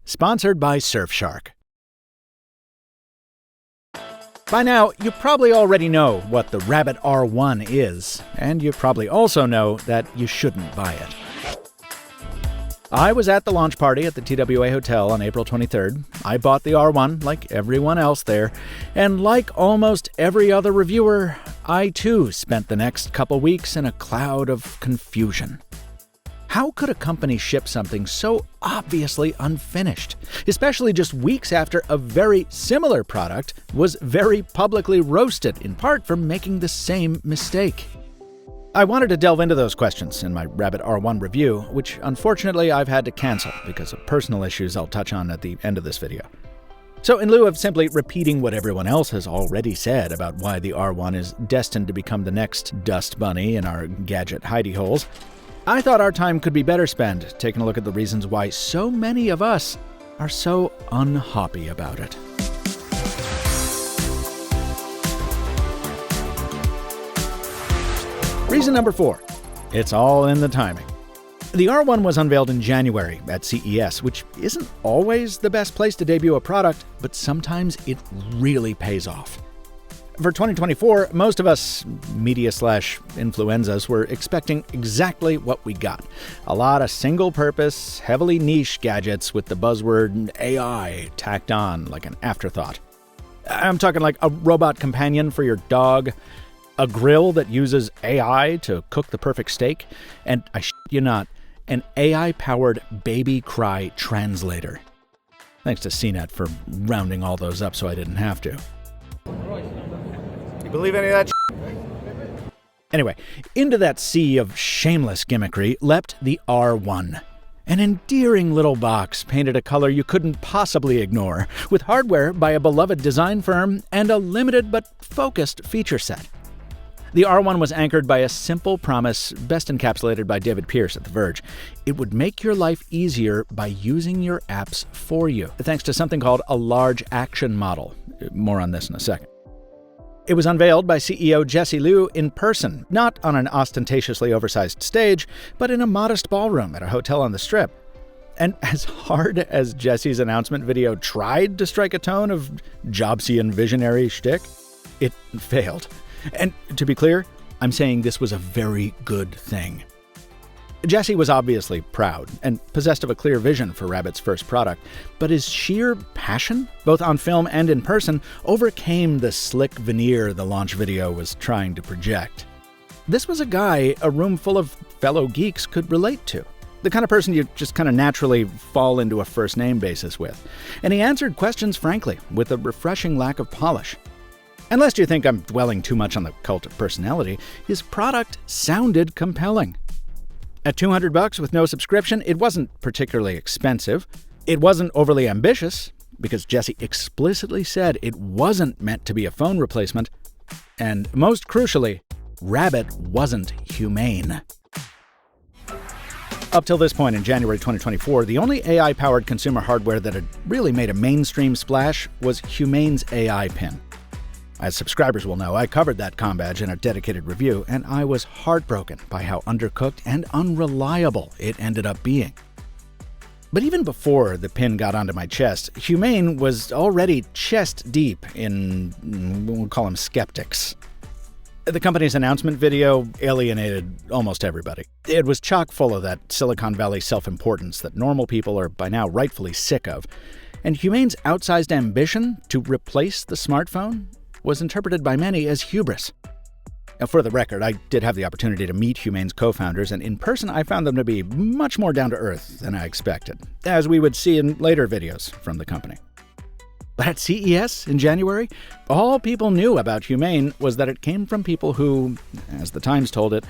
sponsored by Surfshark. By now, you probably already know what the Rabbit R1 is, and you probably also know that you shouldn't buy it. I was at the launch party at the TWA Hotel on April 23rd. I bought the R1 like everyone else there, and like almost every other reviewer, I too spent the next couple weeks in a cloud of confusion. How could a company ship something so obviously unfinished, especially just weeks after a very similar product was very publicly roasted, in part for making the same mistake? I wanted to delve into those questions in my Rabbit R1 review, which unfortunately I've had to cancel because of personal issues I'll touch on at the end of this video. So in lieu of simply repeating what everyone else has already said about why the R1 is destined to become the next dust bunny in our gadget hidey holes, I thought our time could be better spent taking a look at the reasons why so many of us are so un-hoppy about it. Reason number 4. It's all in the timing. The R1 was unveiled in January at CES, which isn't always the best place to debut a product, but sometimes it really pays off. For 2024, most of us media/influenzas were expecting exactly what we got. A lot of single-purpose, heavily niche gadgets with the buzzword AI tacked on like an afterthought. I'm talking like a robot companion for your dog, a grill that uses AI to cook the perfect steak, and I shit you not, an AI-powered baby cry translator. Thanks to CNET for rounding all those up so I didn't have to. You believe any of that Anyway, into that sea of shameless gimmickry leapt the R1. An endearing little box painted a color you couldn't possibly ignore, with hardware by a beloved design firm and a limited but focused feature set. The R1 was anchored by a simple promise best encapsulated by David Pierce at The Verge. It would make your life easier by using your apps for you, thanks to something called a large action model. More on this in a second. It was unveiled by CEO Jessie Lieu in person, not on an ostentatiously oversized stage, but in a modest ballroom at a hotel on the Strip. And as hard as Jessie's announcement video tried to strike a tone of Jobsian visionary shtick, it failed. And to be clear, I'm saying this was a very good thing. Jessie was obviously proud and possessed of a clear vision for Rabbit's first product, but his sheer passion, both on film and in person, overcame the slick veneer the launch video was trying to project. This was a guy a room full of fellow geeks could relate to, the kind of person you just kind of naturally fall into a first-name basis with. And he answered questions frankly, with a refreshing lack of polish. And lest you think I'm dwelling too much on the cult of personality, his product sounded compelling. At $200 with no subscription, it wasn't particularly expensive. It wasn't overly ambitious, because Jessie explicitly said it wasn't meant to be a phone replacement. And most crucially, Rabbit wasn't humane. Up till this point in January 2024, the only AI-powered consumer hardware that had really made a mainstream splash was Humane's AI pin. As subscribers will know, I covered that comm badge in a dedicated review, and I was heartbroken by how undercooked and unreliable it ended up being. But even before the pin got onto my chest, Humane was already chest deep in, we'll call them skeptics. The company's announcement video alienated almost everybody. It was chock full of that Silicon Valley self-importance that normal people are by now rightfully sick of. And Humane's outsized ambition to replace the smartphone was interpreted by many as hubris. Now, for the record, I did have the opportunity to meet Humane's co-founders, and in person I found them to be much more down-to-earth than I expected, as we would see in later videos from the company. But at CES in January, all people knew about Humane was that it came from people who, as the Times told it,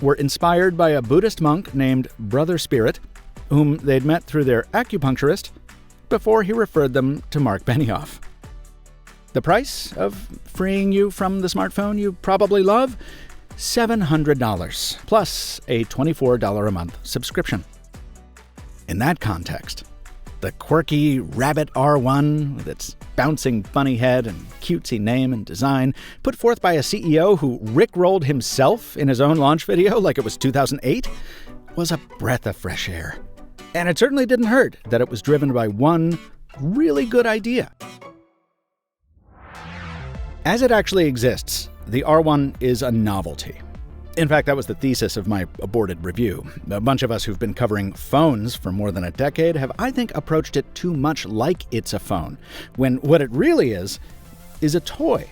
were inspired by a Buddhist monk named Brother Spirit, whom they'd met through their acupuncturist before he referred them to Mark Benioff. The price of freeing you from the smartphone you probably love? $700, plus a $24 a month subscription. In that context, the quirky Rabbit R1, with its bouncing funny head and cutesy name and design, put forth by a CEO who rickrolled himself in his own launch video like it was 2008, was a breath of fresh air. And it certainly didn't hurt that it was driven by one really good idea. As it actually exists, the R1 is a novelty. In fact, that was the thesis of my aborted review. A bunch of us who've been covering phones for more than a decade have, I think, approached it too much like it's a phone, when what it really is a toy.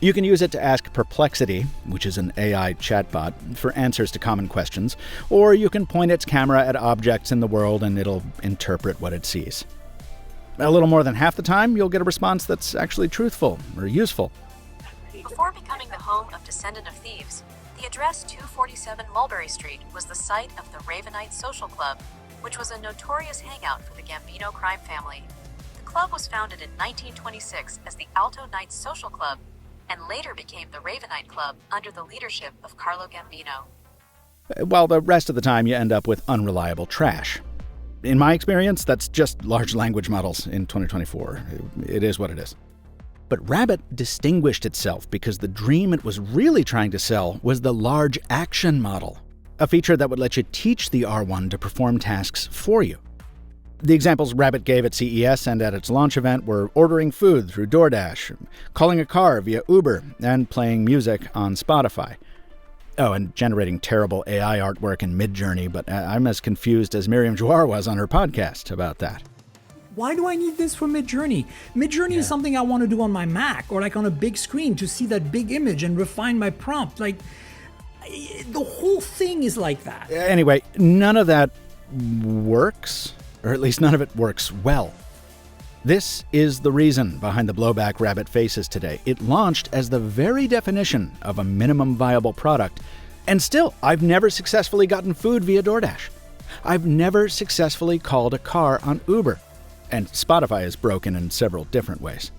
You can use it to ask Perplexity, which is an AI chatbot, for answers to common questions, or you can point its camera at objects in the world and it'll interpret what it sees. A little more than half the time, you'll get a response that's actually truthful or useful. Before becoming the home of Descendant of Thieves, the address 247 Mulberry Street was the site of the Ravenite Social Club, which was a notorious hangout for the Gambino crime family. The club was founded in 1926 as the Alto Knights Social Club, and later became the Ravenite Club under the leadership of Carlo Gambino. While the rest of the time you end up with unreliable trash. In my experience, that's just large language models in 2024. It is what it is. But Rabbit distinguished itself because the dream it was really trying to sell was the large action model, a feature that would let you teach the R1 to perform tasks for you. The examples Rabbit gave at CES and at its launch event were ordering food through DoorDash, calling a car via Uber, and playing music on Spotify. Oh, and generating terrible AI artwork in Midjourney, but I'm as confused as Miriam Jouar was on her podcast about that. Why do I need this for Midjourney? Midjourney is something I want to do on my Mac or like on a big screen to see that big image and refine my prompt. Like, the whole thing is like that. Anyway, none of that works. Or at least none of it works well. This is the reason behind the blowback Rabbit faces today. It launched as the very definition of a minimum viable product. And still, I've never successfully gotten food via DoorDash. I've never successfully called a car on Uber. And Spotify is broken in several different ways.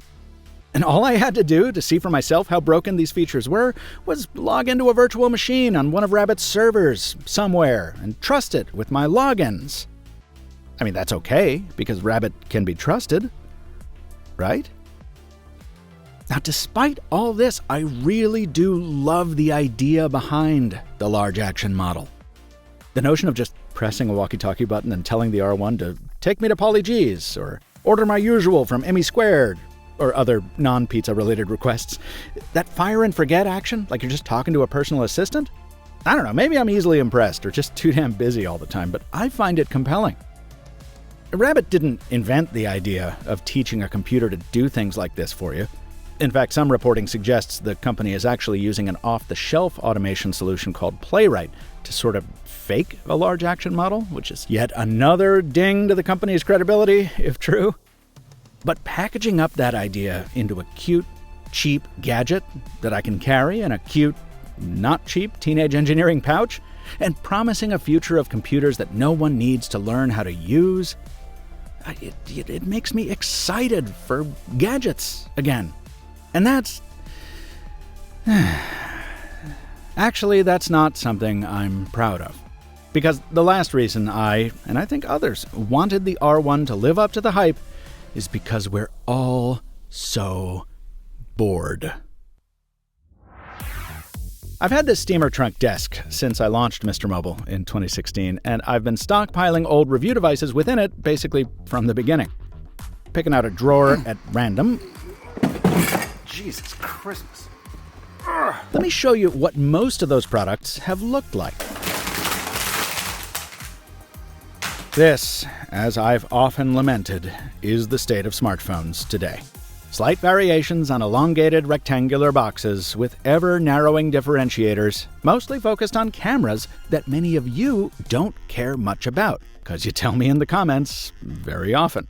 And all I had to do to see for myself how broken these features were was log into a virtual machine on one of Rabbit's servers somewhere and trust it with my logins. I mean, that's okay, because Rabbit can be trusted, right? Now, despite all this, I really do love the idea behind the large action model. The notion of just pressing a walkie-talkie button and telling the R1 to take me to Pauly G's, or order my usual from Emmy Squared, or other non-pizza related requests. That fire and forget action, like you're just talking to a personal assistant? I don't know, maybe I'm easily impressed or just too damn busy all the time, but I find it compelling. Rabbit didn't invent the idea of teaching a computer to do things like this for you. In fact, some reporting suggests the company is actually using an off-the-shelf automation solution called Playwright to sort of fake a large action model, which is yet another ding to the company's credibility, if true. But packaging up that idea into a cute, cheap gadget that I can carry in a cute, not cheap teenage engineering pouch, and promising a future of computers that no one needs to learn how to use, it makes me excited for gadgets again. And that's... Actually, that's not something I'm proud of. Because the last reason I, and I think others, wanted the R1 to live up to the hype is because we're all so bored. I've had this steamer trunk desk since I launched Mr. Mobile in 2016, and I've been stockpiling old review devices within it basically from the beginning. Picking out a drawer at random. Jesus Christmas. Let me show you what most of those products have looked like. This, as I've often lamented, is the state of smartphones today. Slight variations on elongated rectangular boxes with ever-narrowing differentiators, mostly focused on cameras that many of you don't care much about, because you tell me in the comments very often.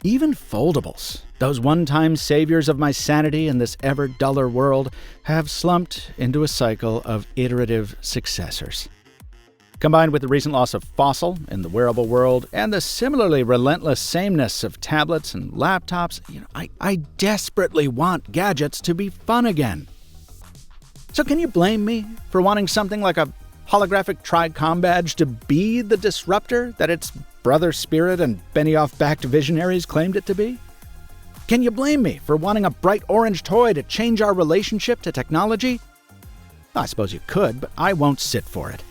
Even foldables, those one-time saviors of my sanity in this ever-duller world, have slumped into a cycle of iterative successors. Combined with the recent loss of Fossil in the wearable world and the similarly relentless sameness of tablets and laptops, I desperately want gadgets to be fun again. So can you blame me for wanting something like a holographic Tri-Com badge to be the disruptor that its brother Spirit and Benioff-backed visionaries claimed it to be? Can you blame me for wanting a bright orange toy to change our relationship to technology? I suppose you could, but I won't sit for it.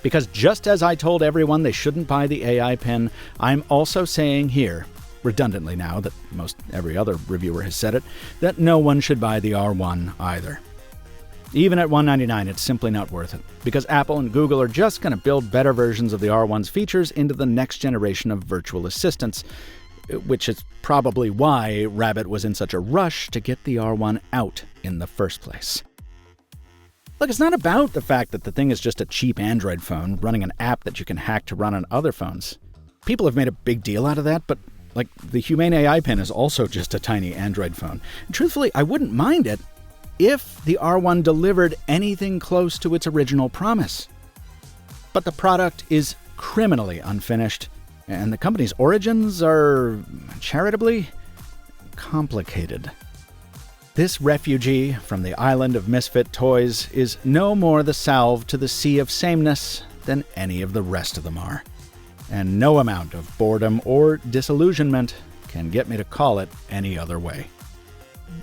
Because just as I told everyone they shouldn't buy the AI pen, I'm also saying here, redundantly now that most every other reviewer has said it, that no one should buy the R1 either. Even at $199, it's simply not worth it, because Apple and Google are just going to build better versions of the R1's features into the next generation of virtual assistants, which is probably why Rabbit was in such a rush to get the R1 out in the first place. Look, it's not about the fact that the thing is just a cheap Android phone running an app that you can hack to run on other phones. People have made a big deal out of that, but the Humane AI pen is also just a tiny Android phone. And truthfully, I wouldn't mind it if the R1 delivered anything close to its original promise. But the product is criminally unfinished, and the company's origins are charitably complicated. This refugee from the island of misfit toys is no more the salve to the sea of sameness than any of the rest of them are. And no amount of boredom or disillusionment can get me to call it any other way,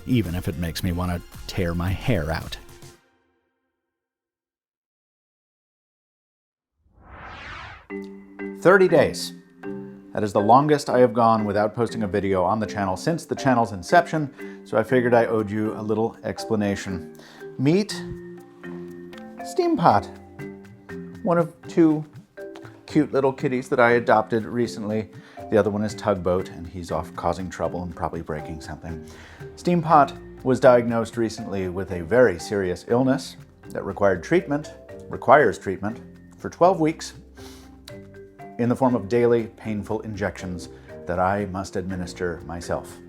even if it makes me want to tear my hair out. "30 days. That is the longest I have gone without posting a video on the channel since the channel's inception, so I figured I owed you a little explanation. Meet Steampot, one of two cute little kitties that I adopted recently. The other one is Tugboat, and he's off causing trouble and probably breaking something. Steampot was diagnosed recently with a very serious illness that requires treatment for 12 weeks in the form of daily painful injections that I must administer myself.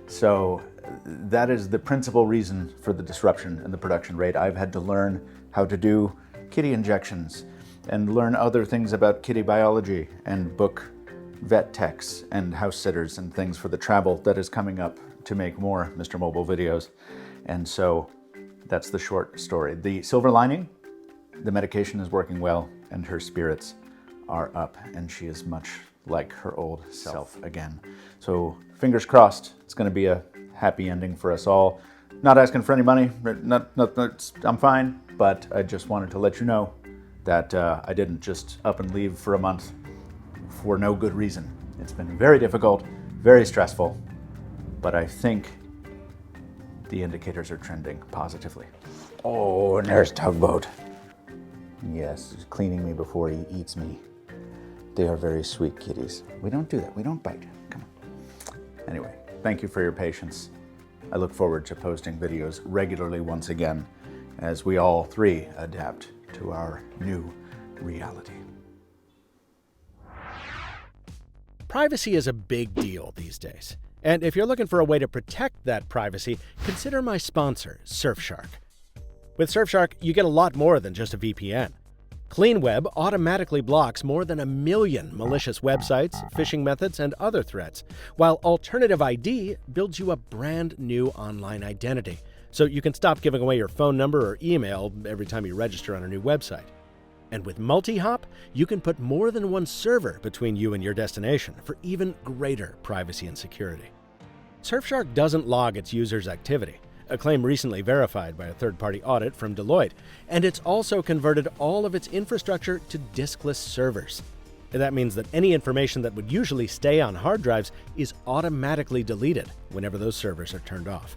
So that is the principal reason for the disruption in the production rate. I've had to learn how to do kitty injections and learn other things about kitty biology and book vet techs and house sitters and things for the travel that is coming up to make more Mr. Mobile videos. And so that's the short story. The silver lining, the medication is working well and her spirits are up and she is much like her old self again. So fingers crossed, it's going to be a happy ending for us all. Not asking for any money, I'm fine, but I just wanted to let you know that I didn't just up and leave for a month for no good reason. It's been very difficult, very stressful, but I think the indicators are trending positively. Oh, and there's Tugboat. Yes, he's cleaning me before he eats me. They are very sweet kitties. We don't do that, we don't bite. Come on. Anyway, thank you for your patience. I look forward to posting videos regularly once again as we all three adapt to our new reality. Privacy is a big deal these days. And if you're looking for a way to protect that privacy, consider my sponsor, Surfshark. With Surfshark, you get a lot more than just a VPN. Clean Web automatically blocks more than 1 million malicious websites, phishing methods, and other threats, while Alternative ID builds you a brand new online identity, so you can stop giving away your phone number or email every time you register on a new website. And with multi-hop, you can put more than one server between you and your destination for even greater privacy and security. Surfshark doesn't log its users' activity, a claim recently verified by a third-party audit from Deloitte, and it's also converted all of its infrastructure to diskless servers. That means that any information that would usually stay on hard drives is automatically deleted whenever those servers are turned off.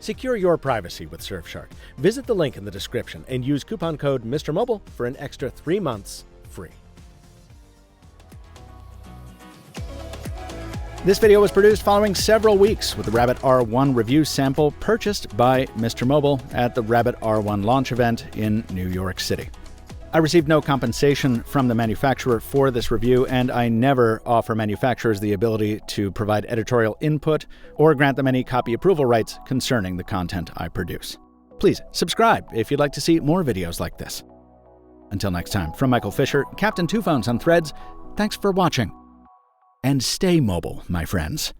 Secure your privacy with Surfshark. Visit the link in the description and use coupon code MrMobile for an extra 3 months free. This video was produced following several weeks with the Rabbit R1 review sample purchased by Mr. Mobile at the Rabbit R1 launch event in New York City. I received no compensation from the manufacturer for this review, and I never offer manufacturers the ability to provide editorial input or grant them any copy approval rights concerning the content I produce. Please subscribe if you'd like to see more videos like this. Until next time, from Michael Fisher, Captain Two Phones on Threads, thanks for watching. And stay mobile, my friends.